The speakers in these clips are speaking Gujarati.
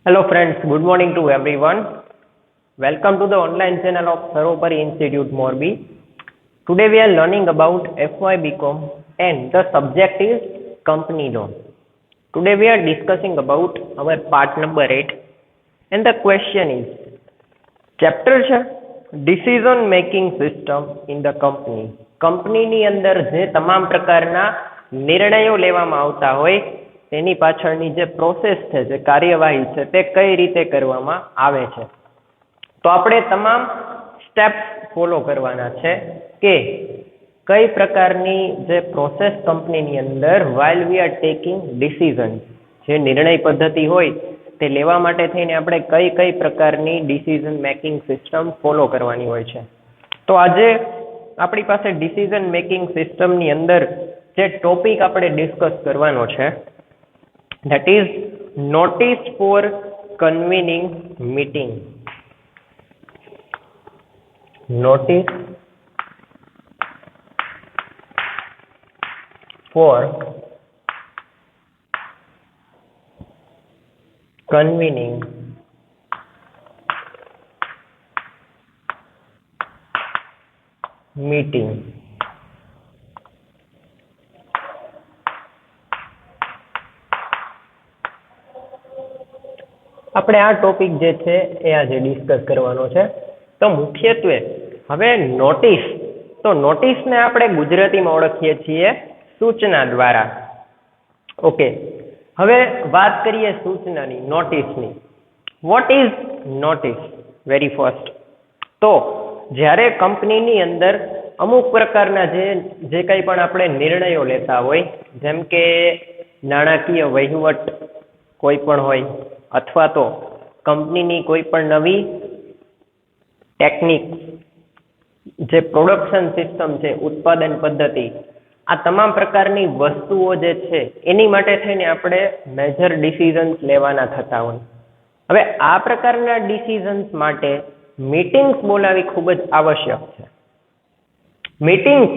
Hello friends, good morning to everyone. Welcome to the online channel of Saropari Institute Morbi. Today we are learning about FY BCom and the subject is company law. Today we are discussing about our part number 8 and the question is chapter છે decision making system in the company. કંપનીની અંદર જે તમામ પ્રકારના નિર્ણયો લેવામાં આવતા હોય તેની પાછળની જે પ્રોસેસ છે જે કાર્યવાહી છે તે કઈ રીતે કરવામાં આવે છે તો આપણે તમામ સ્ટેપ્સ ફોલો કરવાના છે કે કઈ પ્રકારની જે પ્રોસેસ કંપનીની અંદર while we are taking decision જે નિર્ણય પદ્ધતિ હોય તે લેવા માટે થઈને આપણે કઈ કઈ પ્રકારની ડિસિઝન મેકિંગ સિસ્ટમ ફોલો કરવાની હોય છે તો આજે આપણી પાસે ડિસિઝન મેકિંગ સિસ્ટમની અંદર જે ટોપિક આપણે ડિસ્કસ કરવાનો છે that is notice for convening meeting. Notice for convening meeting. આપણે આ ટોપિક જે છે એ આજે ડિસ્કસ કરવાનો છે તો મુખ્યત્વે હવે નોટિસ તો નોટિસને આપણે ગુજરાતીમાં ઓળખીએ છીએ સૂચના દ્વારા ઓકે હવે વાત કરીએ સૂચનાની નોટિસની what is notice very first તો જ્યારે કંપનીની અંદર અમુક પ્રકારના જે કંઈ પણ આપણે નિર્ણયો લેતા હોય જેમ કે નાણાકીય વહીવટ કોઈ પણ હોય અથવા તો કંપનીની કોઈ પણ નવી ટેકનિક જે પ્રોડક્શન સિસ્ટમ છે ઉત્પાદન પદ્ધતિ આ તમામ પ્રકારની વસ્તુઓ જે છે એની માટે થઈને આપણે મેજર ડિસિઝન્સ લેવાના થતા હોય હવે આ પ્રકારના ડિસિઝન્સ માટે મીટિંગ્સ બોલાવી ખૂબ જ આવશ્યક છે મીટિંગ્સ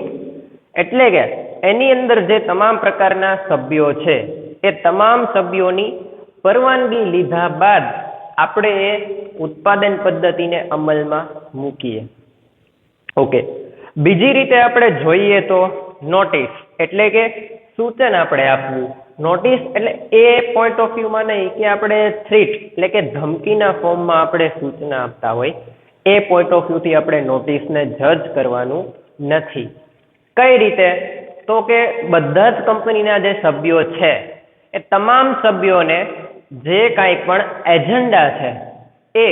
એટલે કે એની અંદર જે તમામ પ્રકારના સભ્યો છે એ તમામ સભ્યોની પરવાનગી લીધા બાદ આપણે એ ઉત્પાદન પદ્ધતિને અમલમાં મૂકીએ ઓકે બીજી રીતે આપણે જોઈએ તો નોટિસ એટલે કે સૂચન આપણે આપવું નોટિસ એટલે એ પોઈન્ટ ઓફ વ્યૂમાં નહીં કે આપણે થ્રીટ એટલે કે ધમકીના ફોર્મમાં આપણે સૂચના આપતા હોય એ પોઈન્ટ ઓફ વ્યૂથી આપણે નોટિસને જજ કરવાનું નથી કઈ રીતે તો કે બધા જ કંપનીના જે સભ્યો છે એ તમામ સભ્યોને જે કાંઈ પણ એજન્ડા છે એ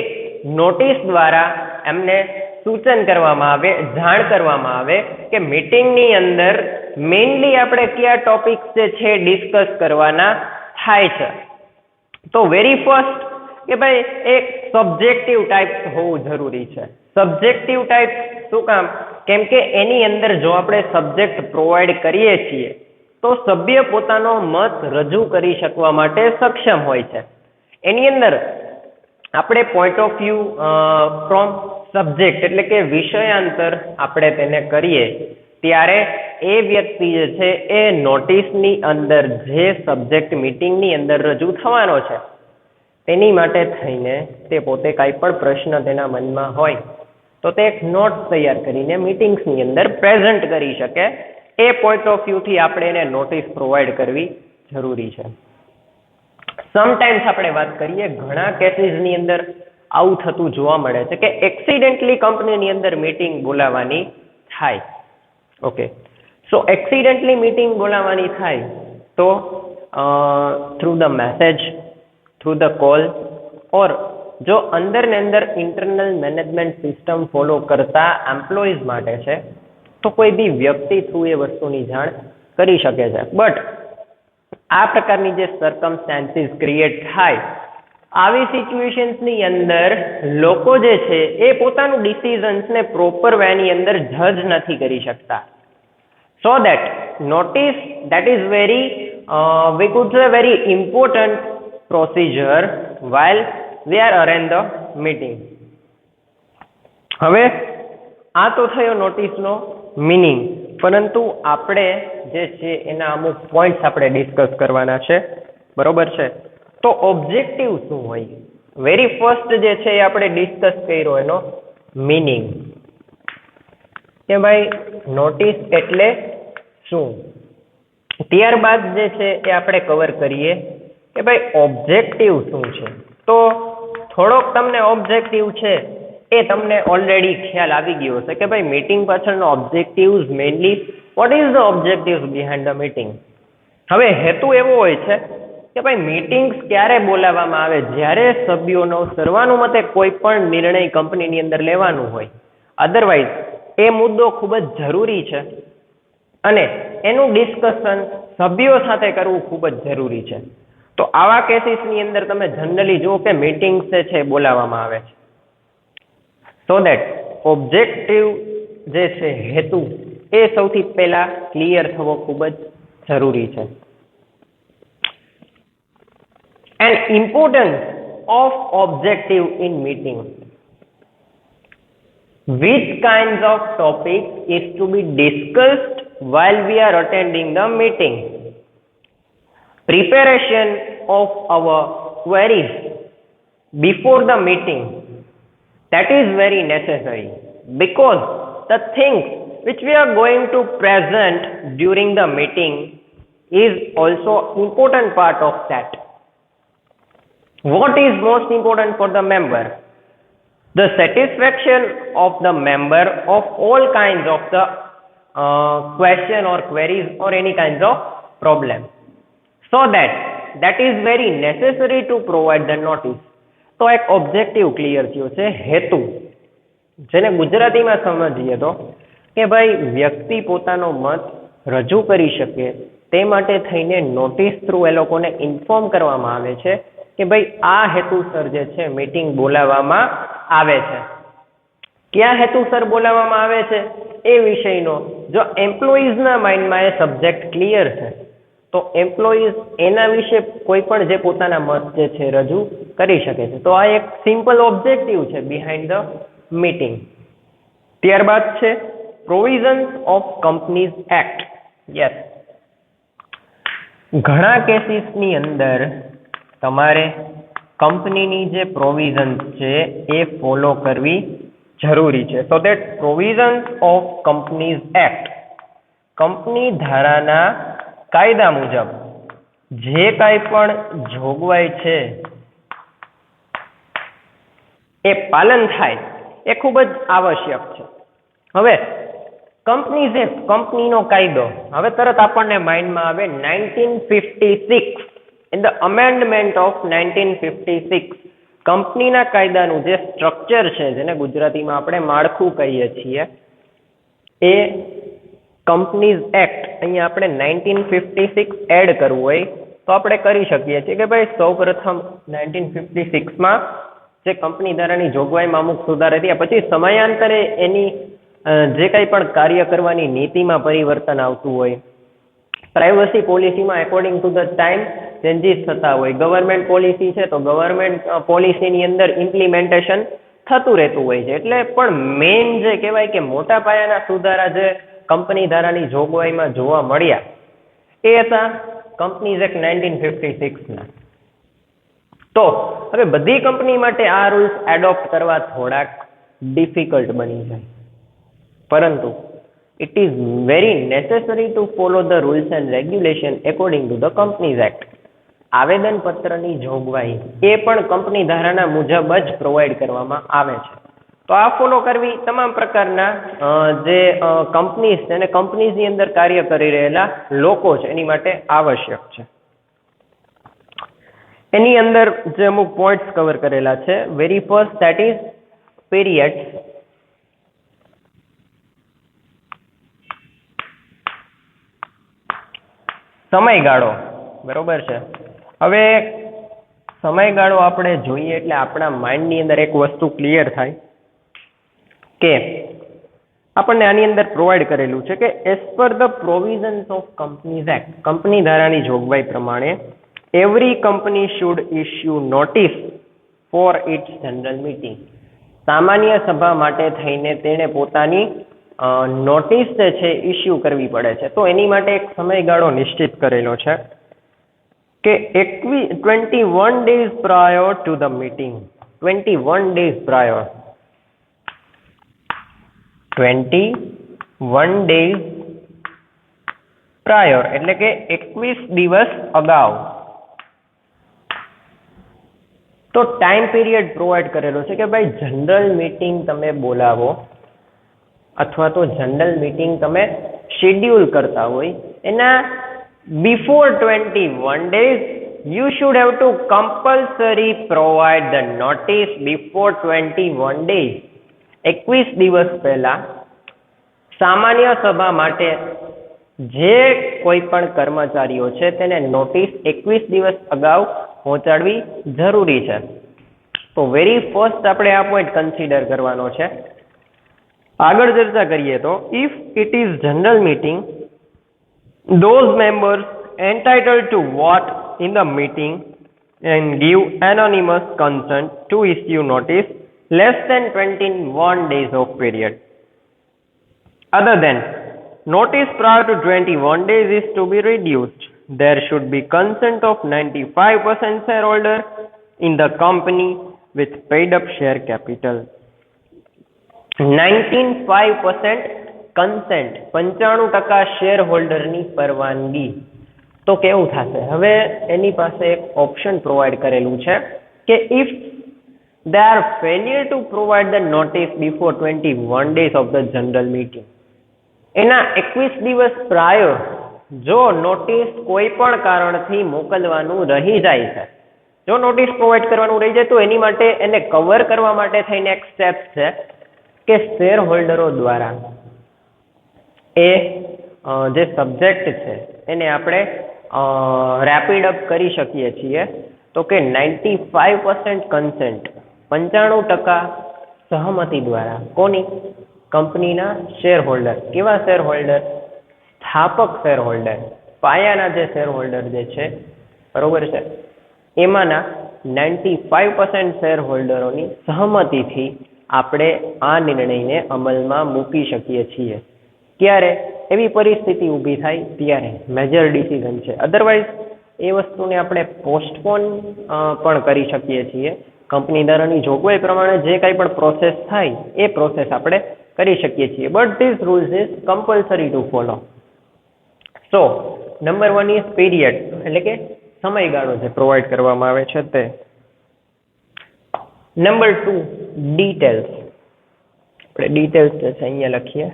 નોટિસ દ્વારા એમને સૂચન કરવામાં આવે જાણ કરવામાં આવે કે મીટિંગની અંદર મેઇનલી આપણે કયા ટોપિક્સ જે છે ડિસ્કસ કરવાના થાય છે તો વેરી ફર્સ્ટ કે ભાઈ એક સબ્જેક્ટિવ ટાઈપ હોવું જરૂરી છે સબ્જેક્ટિવ ટાઈપ શું કામ કેમ કે એની અંદર જો આપણે સબ્જેક્ટ પ્રોવાઈડ કરીએ છીએ તો સભ્ય પોતાનો મત રજૂ કરી શકવા માટે સક્ષમ હોય છે એની અંદર આપણે point of view from subject એટલે કે વિષયાંતર આપણે તેને કરીએ ત્યારે એ વ્યક્તિ જે છે એ નોટિસની અંદર જે સબ્જેક્ટ મીટિંગની અંદર રજૂ થવાનો છે તેની માટે થઈને તે પોતે કાંઈ પણ પ્રશ્ન તેના મનમાં હોય તો તે એક નોટ તૈયાર કરીને મીટિંગ્સની અંદર પ્રેઝન્ટ કરી શકે એ પોઈન્ટ ઓફ વ્યૂથી આપણે એને નોટિસ પ્રોવાઈડ કરવી જરૂરી છે સમટાઈમ્સ આપણે વાત કરીએ ઘણા કેસીસની અંદર આવું થતું જોવા મળે છે કે એક્સિડેન્ટલી કંપનીની અંદર મીટિંગ બોલાવવાની થાય ઓકે સો એક્સિડેન્ટલી મીટિંગ બોલાવવાની થાય તો through the message through the call or જો અંદર ને અંદર ઇન્ટરનલ મેનેજમેન્ટ સિસ્ટમ ફોલો કરતા એમ્પ્લોઈઝ માટે છે તો કોઈ બી વ્યક્તિ થ્રુ એ વસ્તુની જાણ કરી શકે છે બટ આ પ્રકારની જે સર્કમસ્ટાન્સીસ ક્રિએટ થાય આવી સિચ્યુએશન્સની અંદર લોકો જે છે એ પોતાનું ડિસિઝન્સને પ્રોપર વેની અંદર જજ નથી કરી શકતા so that notice that is very we could say very important procedure while we are arrange the meeting હવે આ તો થયો નોટિસનો મીનિંગ પરંતુ આપણે જે છે એના અમુક પોઈન્ટ્સ આપણે ડિસ્કસ કરવાના છે બરોબર છે તો ઓબ્જેક્ટિવ શું હોય? વેરી ફર્સ્ટ જે છે એ આપણે ડિસ્કસ કર્યો એનો મીનિંગ કે ભાઈ નોટિસ એટલે શું. ત્યારબાદ જે છે એ આપણે કવર કરીએ કે ભાઈ ઓબ્જેક્ટિવ શું છે. તો થોડોક તમને ઓબ્જેક્ટિવ છે એ તમને ઓલરેડી ખ્યાલ આવી ગયો હશે કે ભાઈ મીટિંગ પાછળનો objectives mainly what is the objectives behind the meeting. હવે હેતુ એવો હોય છે કે ભાઈ મીટિંગ્સ ક્યારે બોલાવવામાં આવે? જ્યારે સભ્યોનો સર્વાનુમતે કોઈ પણ નિર્ણય કંપનીની અંદર લેવાનું હોય. અધરવાઇઝ એ મુદ્દો ખૂબ જ જરૂરી છે અને એનું ડિસ્કશન સભ્યો સાથે કરવું ખૂબ જ જરૂરી છે. તો આવા કેસીસની અંદર તમે જનરલી જુઓ કે મીટિંગ્સ જે છે બોલાવવામાં આવે છે. સો દેટ ઓબ્જેક્ટિવ જે છે હેતુ એ સૌથી પહેલા ક્લિયર થવો ખૂબ જ જરૂરી છે. And importance of objective in meeting. Which kinds of topics is to be discussed while we are attending the meeting? Preparation of our queries before the meeting, that is very necessary because the things which we are going to present during the meeting is also important part of that. What is most important for the member? The satisfaction of the member of all kinds of the question or queries or any kinds of problem. So that is very necessary to provide the notice. તો એક ઓબ્જેક્ટિવ ક્લિયર થયો છે હેતુ, જેને ગુજરાતીમાં સમજીએ તો કે ભાઈ વ્યક્તિ પોતાનો મત રજૂ કરી શકે તે માટે થઈને નોટિસ થ્રુ એ લોકોને ઇન્ફોર્મ કરવામાં આવે છે કે ભાઈ આ હેતુસર જે છે મીટિંગ બોલાવવામાં આવે છે. ક્યાં હેતુસર બોલાવવામાં આવે છે એ વિષયનો જો એમ્પ્લોઈઝના માઇન્ડમાં એ સબ્જેક્ટ ક્લિયર છે તો એમ્પ્લોઈઝ એના વિશે કોઈ પણ જે પોતાના મત જે છે રજૂ કરી શકે છે. તો આ એક સિમ્પલ ઓબ્જેક્ટિવ છે બિહાઇન્ડ ધ મીટિંગ. ત્યારબાદ છે provisions of companies act. Yes, ઘણા કેસીસની અંદર તમારે કંપનીની જે પ્રોવિઝન્સ છે એ ફોલો કરવી જરૂરી છે. So that provisions of companies act, company ધારાના કાયદા મુજબ જે કાંઈ પણ જોગવાઈ છે એ પાલન થાય એ ખૂબ જ આવશ્યક છે. હવે કંપનીઝ એક્ટ, કંપનીનો કાયદો, હવે તરત આપણને માઇન્ડમાં આવે 1956 ઇન ધ અમેન્ડમેન્ટ ઓફ 1956. કંપનીના કાયદાનું જે સ્ટ્રક્ચર છે જેને ગુજરાતીમાં આપણે માળખું કહીએ છીએ એ કંપનીઝ એક્ટ અહીંયા આપણે 1956 એડ કરવું હોય તો આપણે કરી શકીએ છીએ કે ભાઈ સૌપ્રથમ 1956માં જે કંપની ધારાની જોગવાઈમાં અમુક સુધારા થયા, પછી સમયાંતરે એની જે કંઈ પણ કાર્ય કરવાની નીતિમાં પરિવર્તન આવતું હોય, પ્રાઇવસી પોલિસીમાં according to the time changes થતા હોય, ગવર્મેન્ટ પોલિસી છે તો ગવર્મેન્ટ પોલિસીની અંદર ઇમ્પ્લિમેન્ટેશન થતું રહેતું હોય છે. એટલે પણ મેઇન જે કહેવાય કે મોટા પાયાના સુધારા જે કંપની ધારાની જોગવાઈમાં જોવા મળ્યા એ હતા કંપનીઝ એક્ટ 1956ના. તો હવે બધી કંપની માટે આ રૂલ્સ એડોપ્ટ કરવા થોડાક ડિફિકલ્ટ બની જાય, પરંતુ it is very necessary to follow the rules and regulation according to the Companies Act. આવેદન પત્રની જોગવાઈ એ પણ કંપની ધારાના મુજબ જ પ્રોવાઈડ કરવામાં આવે છે. તો આ ફોલો કરવી તમામ પ્રકારના જે કંપનીઝ છે અને કંપનીઝની અંદર કાર્ય કરી રહેલા લોકો છે એની માટે આવશ્યક છે. એની અંદર જે અમુક પોઈન્ટ્સ કવર કરેલા છે. Very first that is periods. સમયગાળો, બરોબર છે. હવે સમયગાળો આપણે જોઈએ એટલે આપણા માઇન્ડની અંદર એક વસ્તુ ક્લિયર થાય કે આપણને આની અંદર પ્રોવાઈડ કરેલું છે કે as per the provisions of companies act, company ધારાની જોગવાઈ પ્રમાણે every company should issue notice for its general meeting. સામાન્ય સભા માટે થઈને તેણે પોતાની નોટિસ જે છે ઇસ્યુ કરવી પડે છે. તો એની માટે એક સમયગાળો નિશ્ચિત કરેલો છે. કે 21 days prior to the meeting, 21 days prior, 21 days prior એટલે કે 21 દિવસ અગાઉ. તો ટાઈમ પીરિયડ પ્રોવાઈડ કરેલો છે કે ભાઈ જનરલ મીટિંગ તમે બોલાવો અથવા તો જનરલ મીટિંગ તમે શેડ્યુલ કરતા હોય એના before 21 days you should have to compulsory provide the notice before 21 days. 21 દિવસ પહેલા સામાન્ય સભા માટે જે કોઈ પણ કર્મચારીઓ છે તેને નોટિસ 21 દિવસ અગાઉ પહોંચાડવી જરૂરી છે. તો વેરી ફર્સ્ટ આપણે આ પોઈન્ટ કન્સિડર કરવાનો છે. આગળ ચર્ચા કરીએ તો if it is general meeting, those members entitled to vote in the meeting and give anonymous consent to issue notice less than 21 days of period. Other than notice prior to 21 days is to be reduced. There should be consent of 95% shareholder in the company with paid up share capital. 95% consent 95% share હોલ્ડરની પરવાનગી. તો કેવું થશે? હવે એની પાસે એક ઓપ્શન પ્રોવાઈડ કરેલું છે કે if they are failure to provide the notice before 21 days of the general meeting, એના 21 દિવસ પ્રાયોર જો નોટિસ કોઈ પણ કારણથી મોકલવાનું રહી જાય છે, જો નોટિસ પ્રોવાઈડ કરવાનું રહી જાય તો એની માટે એને કવર કરવા માટે થઈને એક સ્ટેપ છે કે શેર હોલ્ડરો દ્વારા એ જે સબ્જેક્ટ છે એને આપણે રેપિડ અપ કરી શકીએ છીએ. તો કે 95% કન્સેન્ટ 95% સહમતિ દ્વારા કોની? કંપનીના શેર હોલ્ડર. કેવા શેર હોલ્ડર? સ્થાપક શેર હોલ્ડર, પાયાના જે શેર હોલ્ડર જે છે, બરોબર છે, એમાંના 95% શેર હોલ્ડરોની સહમતિથી આપણે આ નિર્ણયને અમલમાં મૂકી શકીએ છીએ. ક્યારે? એવી પરિસ્થિતિ ઊભી થાય ત્યારે મેજર ડિસિઝન છે. અધરવાઇઝ એ વસ્તુને આપણે પોસ્ટપોન પણ કરી શકીએ છીએ. કંપની ધારાની જોગવાઈ પ્રમાણે જે કાંઈ પણ પ્રોસેસ થાય એ પ્રોસેસ આપણે કરી શકીએ છીએ. But this rules is compulsory two follow. So number 1 is period, એટલે કે સમયગાળો જે પ્રોવાઈડ કરવામાં આવે છે તે. Number 2 details. આપણે ડિટેલ્સ જે છે અહીંયા લખીએ.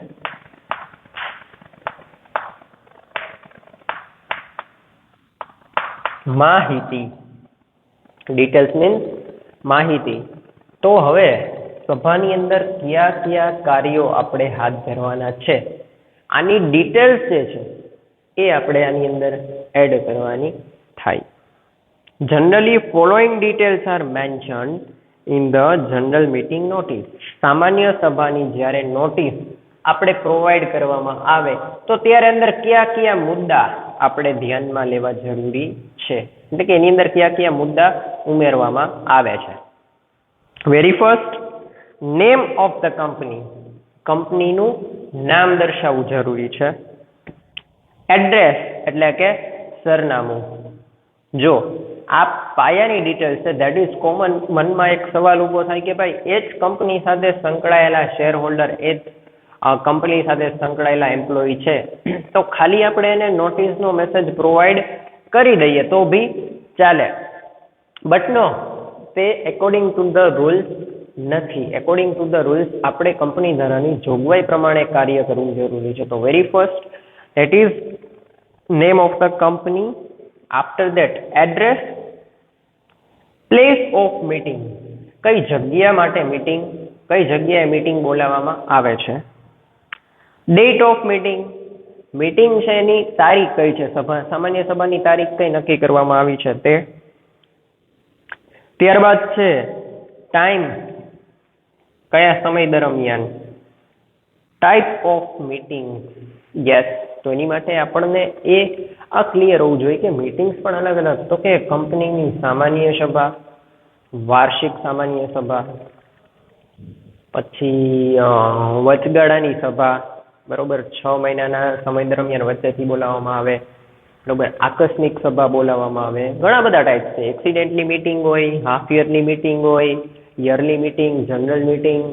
માહિતી. ડિટેલ્સ મીન્સ માહિતી. તો હવે સભાની અંદર કયા કયા કાર્યો આપણે હાથ ધરવાના છે આની ડિટેલ્સ જે છે એ આપણે આની અંદર એડ કરવાની થાય. Generally following details are mentioned in the general meeting notice. સામાન્ય સભાની જ્યારે નોટિસ આપણે પ્રોવાઈડ કરવામાં આવે તો ત્યારે અંદર કયા કયા મુદ્દા આપણે ધ્યાનમાં લેવા જરૂરી છે, એટલે કે એની અંદર કયા કયા મુદ્દા ઉમેરવામાં આવે છે. Very first, name of the company. કંપનીનું નામ દર્શાવવું જરૂરી છે. એડ્રેસ એટલે કે સરનામું. જો આ પાયાની ડિટેલ્સ છે, ધેટ ઇઝ કોમન. મનમાં એક સવાલ ઊભો થાય કે ભાઈ એ જ કંપની સાથે સંકળાયેલા શેર હોલ્ડર, એ જ કંપની સાથે સંકળાયેલા એમ્પ્લોયી છે, તો ખાલી આપણે એને નોટિસનો મેસેજ પ્રોવાઈડ કરી દઈએ તો બી ચાલે. બટ નો, તે એકોર્ડિંગ ટુ ધ રૂલ્સ નથી. એકોર્ડિંગ ટુ ધ રૂલ્સ આપણે કંપની ધારાની જોગવાઈ પ્રમાણે કાર્ય કરવું જરૂરી છે. તો very first that is name of the company. After that address, place of meeting, કઈ જગ્યા માટે મીટિંગ, કઈ જગ્યાએ મીટિંગ બોલાવવામાં આવે છે. ડેટ ઓફ મીટિંગ, મીટિંગ છે એની તારીખ કઈ છે, સભા સામાન્ય સભાની તારીખ કઈ નક્કી કરવામાં આવી છે તે. ત્યારબાદ છે ટાઈમ, કયા સમય દરમિયાન. ટાઈપ ઓફ મીટિંગ, યસ, તો એની માટે આપણને એ આ ક્લિયર હોવું જોઈએ કે મીટિંગ્સ પણ અલગ અલગ. તો કે કંપનીની સામાન્ય સભા, વાર્ષિક સામાન્ય સભા, પછી વચગાળાની સભા, બરોબર, 6 મહિનાના સમય દરમિયાન વચ્ચેથી બોલાવવામાં આવે, બરોબર. આકસ્મિક સભા બોલાવવામાં આવે, ઘણા બધા ટાઈપ છે. એક્સિડેન્ટલી મીટિંગ હોય, હાફ યરલી મીટિંગ હોય, યરલી મીટિંગ, જનરલ મીટિંગ.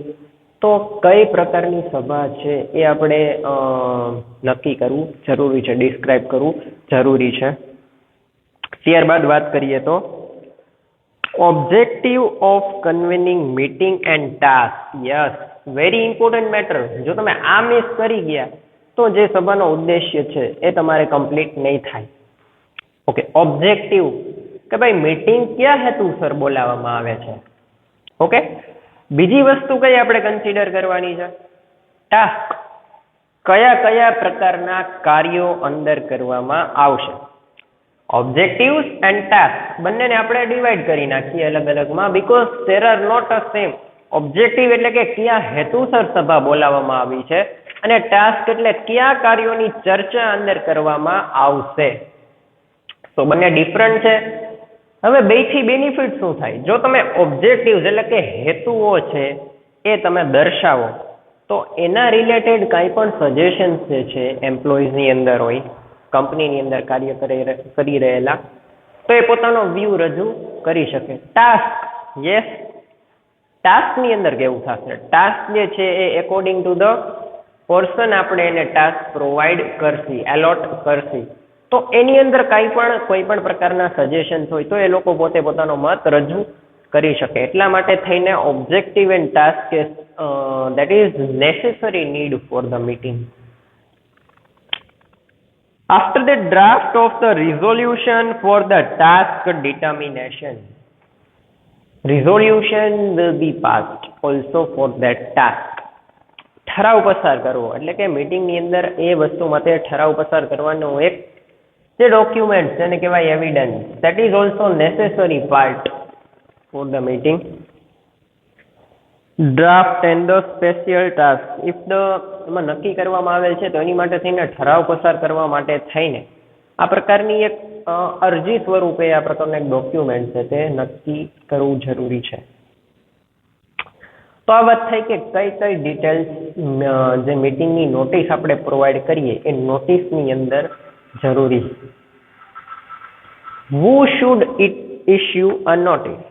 તો કઈ પ્રકારની સભા છે એ આપણે નક્કી કરવું જરૂરી છે, ડિસ્ક્રાઇબ કરવું જરૂરી છે. ત્યારબાદ વાત કરીએ તો objective of convening meeting and task. Yes, very important matter. જો તમે આ મિસ કરી ગયા તો જે સભાનો ઉદ્દેશ્ય છે એ તમારે કમ્પ્લીટ નહીં થાય. ઓકે, ઓબ્જેક્ટિવ કે ભાઈ મીટિંગ કયા હેતુસર બોલાવવામાં આવે છે. ઓકે, બીજી વસ્તુ કઈ આપણે કન્સિડર કરવાની છે? ટાસ્ક. કયા કયા પ્રકારના કાર્યો અંદર કરવામાં આવશે. ઓબ્જેક્ટિવ્સ એન્ડ ટાસ્ક બંનેને આપણે ડિવાઈડ કરી નાખીએ અલગ અલગમાં, because there are not a same. Objective એટલે કે કયા હેતુસર સભા બોલાવવામાં આવી છે, અને ટાસ્ક એટલે કયા કાર્યોની ચર્ચા અંદર કરવામાં આવશે. તો બંને ડિફરન્ટ છે. હવે બેથી બેનિફિટ શું થાય? જો તમે ઓબ્જેક્ટિવ્સ એટલે કે હેતુઓ છે એ તમે દર્શાવો તો એના રિલેટેડ કાંઈ પણ સજેશન્સ જે છે એમ્પ્લોઈઝની અંદર હોય, કંપનીની અંદર કાર્ય કરી રહેલા, તો એ પોતાનો વ્યૂ રજૂ કરી શકે. ટાસ્ક, યસ, ટાસ્કની અંદર કેવું થશે? ટાસ્ક જે છે એ એકોર્ડિંગ ટુ ધ પર્સન આપણે એને ટાસ્ક પ્રોવાઈડ કરશી, એલોટ કરશી, તો એની અંદર કોઈ પણ પ્રકારના સજેશન્સ હોય તો એ લોકો પોતે પોતાનો મત રજૂ કરી શકે. એટલા માટે થઈને objective and task that is necessary need for the meeting. After the draft of the resolution for the task determination, resolution will be passed also for that task. ઠરાવ પસાર કરવો એટલે કે મીટિંગની અંદર એ વસ્તુ માટે ઠરાવ પસાર કરવાનો એક જે ડોક્યુમેન્ટ જેને કહેવાય evidence, that is also necessary part for the meeting. Draft and the special task. If એમાં નક્કી કરવામાં આવેલ છે તો એની માટે થઈને ઠરાવ પસાર કરવા માટે થઈને આ પ્રકારની એક અરજી સ્વરૂપે આ પ્રકારનું એક ડોક્યુમેન્ટ છે તે નક્કી કરવું જરૂરી છે. તો આ વાત થઈ કે કઈ કઈ ડિટેલ્સ જે મીટિંગની નોટિસ આપણે પ્રોવાઈડ કરીએ એ નોટિસની અંદર જરૂરી. Who should it issue a notice?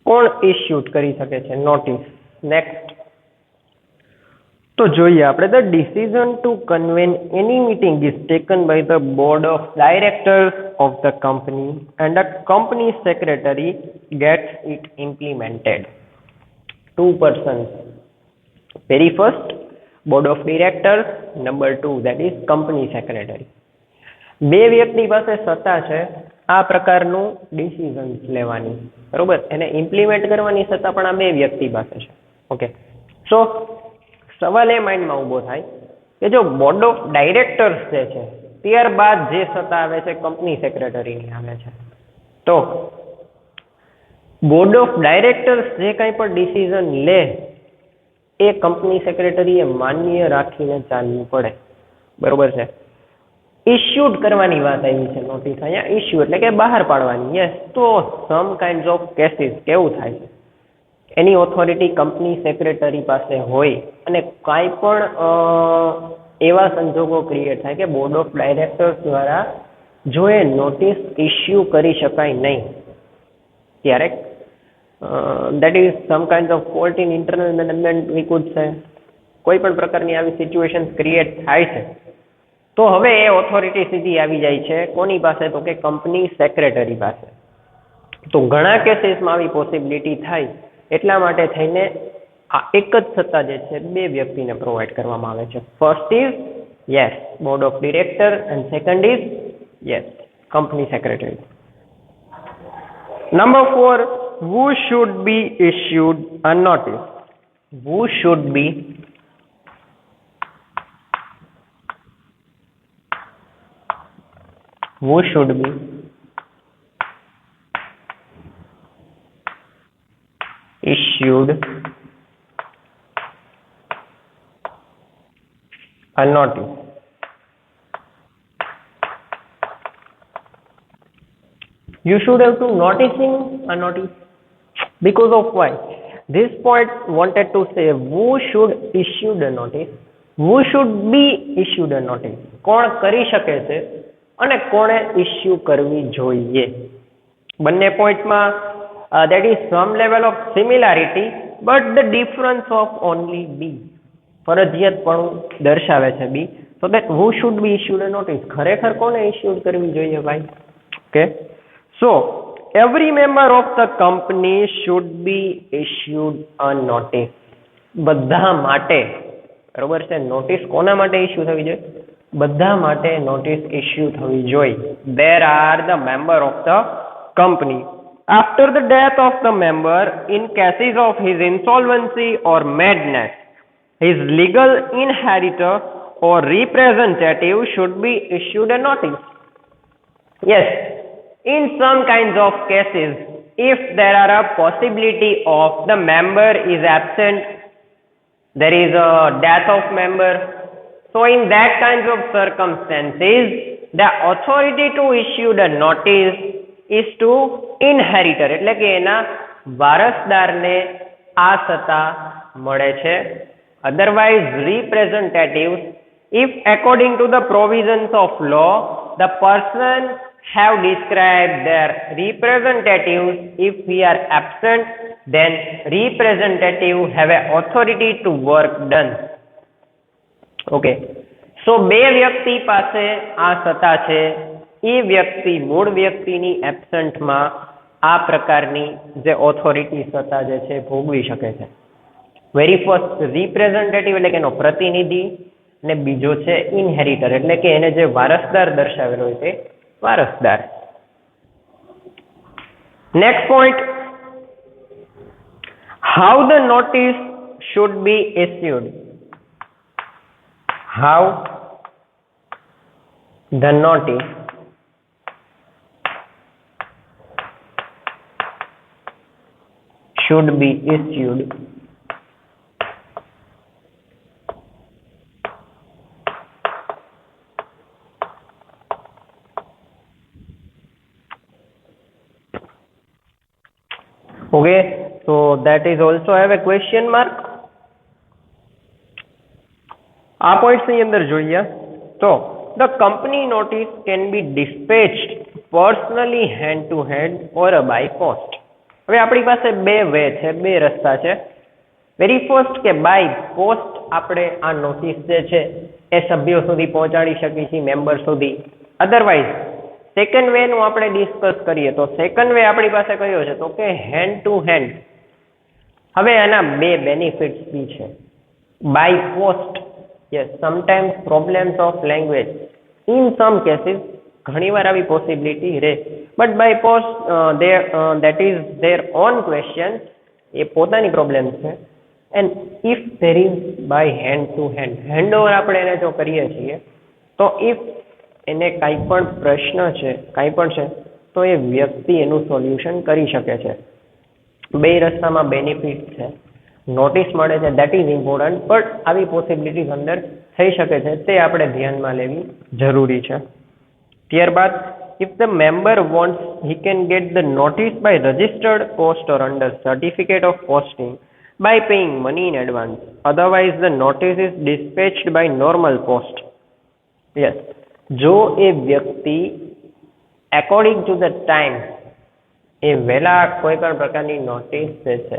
કોણ ઇસ્યુડ કરી શકે છે નોટિસ? નેક્સ્ટ તો જોઈએ આપણે, the decision to convene any meeting is taken by the board of directors of the company and the company secretary gets it implemented. 2 persons. Very first board of directors, number 2 that is company secretary. બે વ્યક્તિ પાસે સત્તા છે આ પ્રકારનું ડિસિઝન્સ લેવાની, બરોબર, એને ઇમ્પ્લિમેન્ટ કરવાની સત્તા પણ આ બે વ્યક્તિ પાસે છે. ઓકે, સો સવાલ એ માઇન્ડમાં ઊભો થાય કે જો બોર્ડ ઓફ ડાયરેક્ટર્સ જે છે ત્યારબાદ જે સત્તા આવે છે કંપની સેક્રેટરીની આવે છે, તો બોર્ડ ઓફ ડાયરેક્ટર્સ જે કાંઈ પણ ડિસિઝન લે એ કંપની સેક્રેટરીએ માન્ય રાખીને ચાલવું પડે, બરોબર છે. ઇસ્યુડ કરવાની વાત આવી છે નોટિસ, અહીંયા ઇસ્યુ એટલે કે બહાર પાડવાની. યસ, તો સમ કાઇન્ડ ઓફ કેસીસ કેવું થાય છે, એની ઓથોરિટી કંપની સેક્રેટરી પાસે હોય અને કાંઈ પણ એવા સંજોગો ક્રિએટ થાય કે બોર્ડ ઓફ ડાયરેક્ટર્સ દ્વારા જો એ નોટિસ ઇસ્યુ કરી શકાય નહીં, ત્યારે that is some kind of fault in internal management we could say. કોઈ પણ પ્રકારની આવી સિચ્યુએશન ક્રિએટ થાય છે તો હવે એ ઓથોરિટી સીધી આવી જાય છે કોની પાસે? તો કે કંપની સેક્રેટરી પાસે. તો ઘણા કેસીસમાં આવી પોસિબિલિટી થાય, એટલા માટે થઈને આ એક જ સત્તા જે છે બે વ્યક્તિને પ્રોવાઈડ કરવામાં આવે છે. First is yes board of director and second is yes company secretary. Number 4, who should be issued a notice? Who should be issued a notice. You should have to noticing a notice. Because of why? This point wanted to say who should issue the notice, who should be issued a notice. કોણ કરી શકે છે અને કોણે ઇશ્યુ કરવી જોઈએ. બંને પોઈન્ટમાં that is some level of similarity but the difference of only B. ફરજિયાતપણું દર્શાવે છે B. So that who should be issued a notice. ખરેખર કોણે ઇશ્યુડ કરવી જોઈએ ભાઈ? Okay. So every member of the company should be issued a notice. બધા માટે બરોબર છે. નોટિસ કોના માટે ઇશ્યુ થવી જોઈએ? બધા માટે નોટિસ ઇશ્યુ થવી જોઈએ. There are the member of the company. After the death of the member, in cases of his insolvency or madness, his legal inheritor or representative should be issued a notice. Yes, in some kinds of cases, if there are a possibility of the member is absent, there is a death of member, so in that kinds of circumstances, the authority to issue the notice is to inheritor, એટલે કે એના વારસદારને આ સત્તા મળે છે. Otherwise, representatives, if according to the provisions of law, the person have described their representatives, if we are absent, then representative have a authority to work done. Okay. So બે વ્યક્તિ પાસે આ સત્તા છે. એ વ્યક્તિ મૂળ વ્યક્તિની એબ્સન્ટમાં આ પ્રકારની જે ઓથોરિટી સત્તા જે છે ભોગવી શકે છે. વેરી ફર્સ્ટ રિપ્રેઝેન્ટેટિવ એટલે કે એનો પ્રતિનિધિ, અને બીજો છે ઇનહેરિટર એટલે કે એને જે વારસદાર દર્શાવેલો હોય તે વારસદાર. Next point, how the notice should be issued. How the notice should be issued. Okay, so that is also I have a question mark. આ પોઈન્ટ્સ ની અંદર જોઈએ તો the company notice can be dispatched personally hand to hand or by post. હવે આપણી પાસે બે વે છે, બે રસ્તા છે. વેરી ફર્સ્ટ કે બાય પોસ્ટ આપણે આ નોટિસ જે છે એ સભ્યો સુધી પહોંચાડી શકીએ છીએ, મેમ્બર સુધી. અધરવાઇઝ સેકન્ડ વે નું આપણે ડિસ્કસ કરીએ તો સેકન્ડ વે આપણી પાસે કયો છે તો કે હેન્ડ ટુ હેન્ડ. હવે આના બે બેનિફિટ્સ બી છે. By post, yes, sometimes problems of language, in some cases ઘણીવાર આવી પોસિબિલિટી રહે, but by post that is there on question, એ પોતાની પ્રોબ્લેમ છે. And if there is by hand to hand, hand over આપણે એને જો કરીએ છીએ તો ઇફ એને કાંઈ પણ પ્રશ્ન છે, કાંઈ પણ છે, તો એ વ્યક્તિ એનું સોલ્યુશન કરી શકે છે. બે રસ્તામાં બેનિફિટ છે. નોટિસ મળે છે, દેટ ઇઝ ઇમ્પોર્ટન્ટ, બટ આવી પોસિબિલિટીઝ અંદર થઈ શકે છે, તે આપણે ધ્યાનમાં લેવી જરૂરી છે. ત્યારબાદ, if the member wants, he can get the notice by registered post or under certificate of posting by paying money in advance. Otherwise, the notice is dispatched by normal post. Yes. જો એ વ્યક્તિ according to the time એ વહેલા કોઈ પણ પ્રકારની નોટિસ જે છે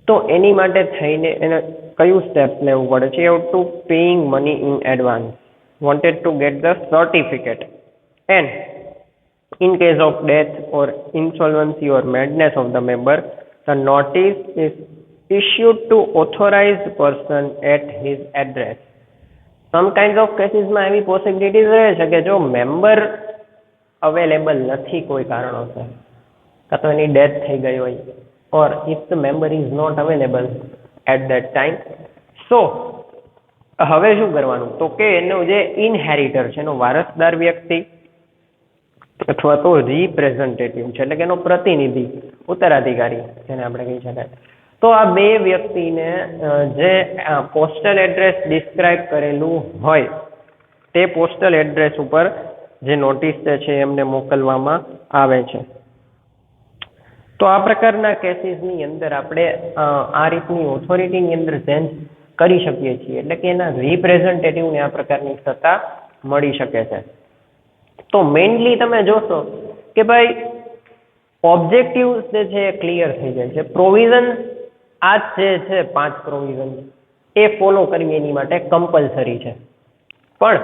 તો એની માટે થઈને એને કયું સ્ટેપ લેવું પડે છે? You have to paying money in advance, wanted to get the certificate, and in case of death or insolvency or madness of the member, the notice is issued to authorized person at his address. Some kinds of cases માં એવી પોસિબિલિટીઝ રહે છે કે જો મેમ્બર અવેલેબલ નથી કોઈ કારણોસર, કાં તો એની ડેથ થઈ ગઈ હોય, or if the member is not available at that time, so હવે શું કરવાનું તો કે એનો જે ઇનહેરિટર છે, એનો વારસદાર વ્યક્તિ અથવા તો રિપ્રેઝેન્ટેટિવ છે, એટલે કે એનો પ્રતિનિધિ, ઉત્તરાધિકારી જેને આપણે કહી શકાય, તો આ બે વ્યક્તિને જે પોસ્ટલ એડ્રેસ ડિસ્ક્રાઇબ કરેલું હોય તે પોસ્ટલ એડ્રેસ ઉપર જે નોટિસ છે એમને મોકલવામાં આવે છે. તો આ પ્રકારના કેસીસની અંદર આપણે આ રીતની ઓથોરિટીની અંદર ચેન્જ કરી શકીએ છીએ, એટલે કે એના રિપ્રેઝેન્ટેટિવને આ પ્રકારની સત્તા મળી શકે છે. તો મેઇનલી તમે જોશો કે ભાઈ ઓબ્જેક્ટિવ જે છે એ ક્લિયર થઈ જાય છે. પ્રોવિઝન આ જે છે 5 પ્રોવિઝન એ ફોલો કરવી એની માટે કમ્પલસરી છે, પણ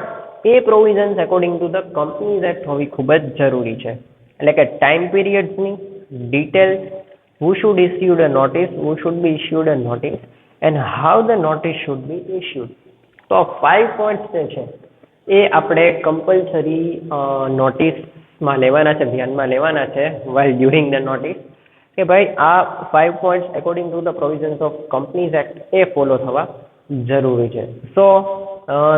એ provisions according to the companies act હોવી ખૂબ જ જરૂરી છે. એટલે કે ટાઈમ પીરિયડ્સની details, who should issue a notice, who should be issued a notice, and how the notice should be issued. તો 5 points જે છે એ આપણે કમ્પલસરી નોટિસમાં લેવાના છે, ધ્યાનમાં લેવાના છે while during the notice, કે ભાઈ આ 5 points according to the provisions of Companies Act A follow થવા જરૂરી છે. So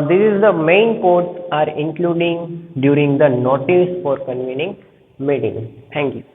this is the main points are including during the notice for convening meeting. Thank you.